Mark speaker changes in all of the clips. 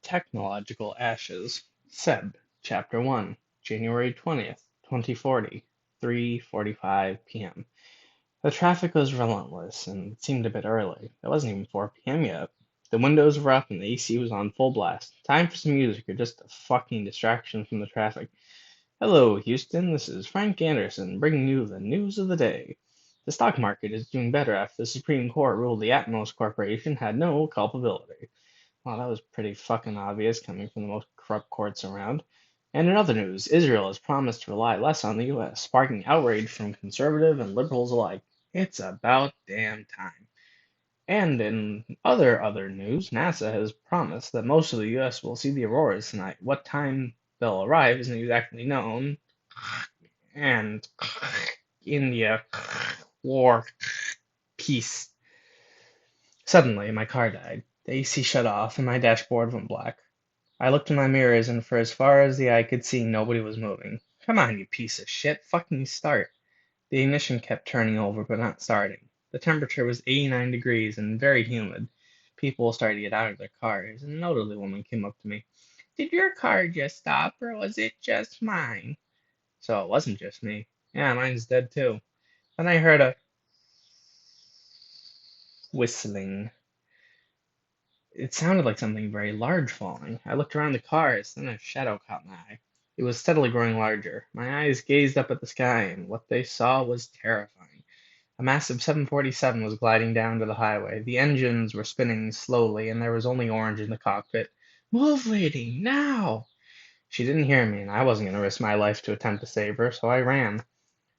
Speaker 1: Technological Ashes, Seb, Chapter 1, January 20th, 2040, 3:45 p.m. The traffic was relentless, and it seemed a bit early. It wasn't even 4 p.m. yet. The windows were up and the AC was on full blast. Time for some music or just a fucking distraction from the traffic. Hello, Houston. This is Frank Anderson bringing you the news of the day. The stock market is doing better after the Supreme Court ruled the Atmos Corporation had no culpability. Well, that was pretty fucking obvious coming from the most corrupt courts around. And in other news, Israel has promised to rely less on the US, sparking outrage from conservative and liberals alike. It's about damn time. And in other news, NASA has promised that most of the US will see the auroras tonight. What time they'll arrive isn't exactly known. And India, war, peace. Suddenly, my car died. The AC shut off and my dashboard went black. I looked in my mirrors, and for as far as the eye could see, nobody was moving. Come on, you piece of shit. Fucking start. The ignition kept turning over, but not starting. The temperature was 89 degrees and very humid. People started to get out of their cars, and an elderly woman came up to me. Did your car just stop, or was it just mine? So it wasn't just me. Yeah, mine's dead too. Then I heard a whistling. It sounded like something very large falling. I looked around the cars, then a shadow caught my eye. It was steadily growing larger. My eyes gazed up at the sky, and what they saw was terrifying. A massive 747 was gliding down to the highway. The engines were spinning slowly, and there was only orange in the cockpit. Move, lady, now! She didn't hear me, and I wasn't going to risk my life to attempt to save her, so I ran.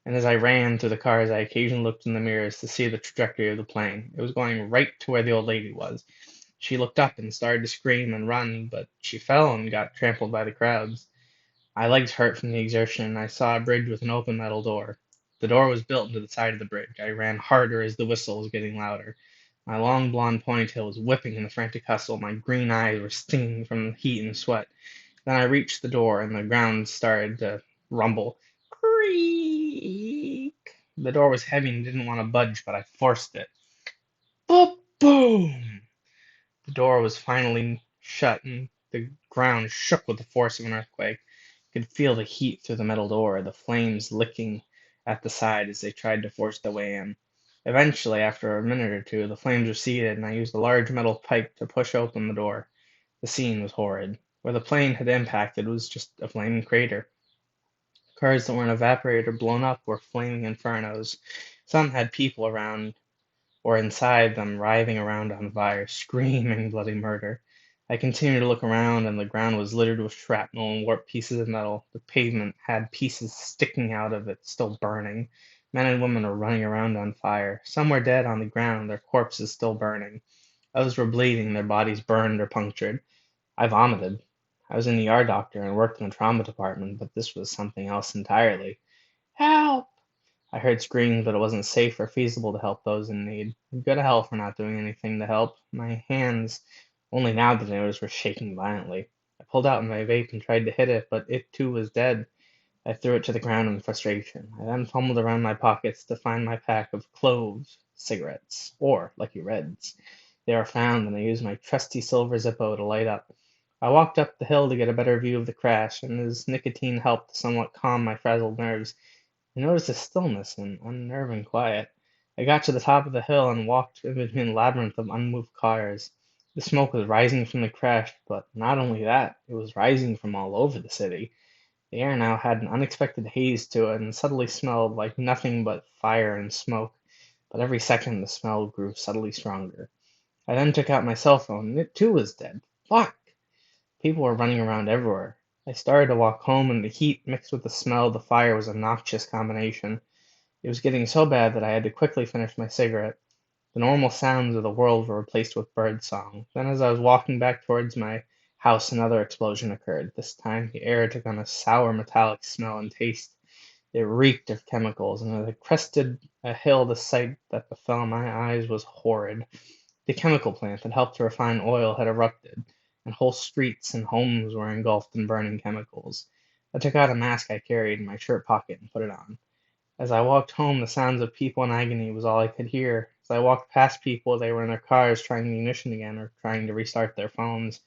Speaker 1: And as I ran through the cars, I occasionally looked in the mirrors to see the trajectory of the plane. It was going right to where the old lady was. She looked up and started to scream and run, but she fell and got trampled by the crowds. My legs hurt from the exertion, and I saw a bridge with an open metal door. The door was built into the side of the bridge. I ran harder as the whistle was getting louder. My long blonde ponytail was whipping in the frantic hustle. My green eyes were stinging from the heat and sweat. Then I reached the door, and the ground started to rumble. Creak! The door was heavy and didn't want to budge, but I forced it. Boop! Boom! The door was finally shut, and the ground shook with the force of an earthquake. I could feel the heat through the metal door, the flames licking at the side as they tried to force their way in. Eventually, after a minute or two, the flames receded, and I used a large metal pipe to push open the door. The scene was horrid. Where the plane had impacted was just a flaming crater. Cars that weren't evaporated or blown up were flaming infernos. Some had people around or inside them writhing around on fire, screaming bloody murder. I continued to look around, and the ground was littered with shrapnel and warped pieces of metal. The pavement had pieces sticking out of it, still burning. Men and women were running around on fire. Some were dead on the ground, their corpses still burning. Others were bleeding, their bodies burned or punctured. I vomited. I was an ER doctor and worked in the trauma department, but this was something else entirely. Help! I heard screams, but it wasn't safe or feasible to help those in need. Go to hell for not doing anything to help. My hands, only now did I notice, were shaking violently. I pulled out my vape and tried to hit it, but it too was dead. I threw it to the ground in frustration. I then fumbled around my pockets to find my pack of cloves, cigarettes, or Lucky Reds. They were found, and I used my trusty silver Zippo to light up. I walked up the hill to get a better view of the crash, and as nicotine helped to somewhat calm my frazzled nerves, I noticed a stillness and unnerving quiet. I got to the top of the hill and walked in between a labyrinth of unmoved cars. The smoke was rising from the crash, but not only that, it was rising from all over the city. The air now had an unexpected haze to it and subtly smelled like nothing but fire and smoke, but every second the smell grew subtly stronger. I then took out my cell phone, and it too was dead. Fuck! People were running around everywhere. I started to walk home, and the heat mixed with the smell of the fire was a noxious combination. It was getting so bad that I had to quickly finish my cigarette. The normal sounds of the world were replaced with bird song. Then, as I was walking back towards my house, another explosion occurred. This time, the air took on a sour metallic smell and taste. It reeked of chemicals, and as I crested a hill, the sight that befell my eyes was horrid. The chemical plant that helped to refine oil had erupted, and whole streets and homes were engulfed in burning chemicals. I took out a mask I carried in my shirt pocket and put it on. As I walked home, the sounds of people in agony was all I could hear. As I walked past people, they were in their cars trying the ignition again or trying to restart their phones.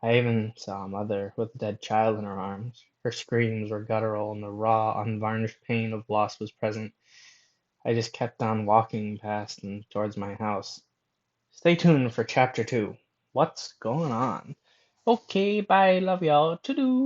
Speaker 1: I even saw a mother with a dead child in her arms. Her screams were guttural, and the raw, unvarnished pain of loss was present. I just kept on walking past and towards my house. Stay tuned for chapter 2. What's going on? Okay, bye, love y'all. To do.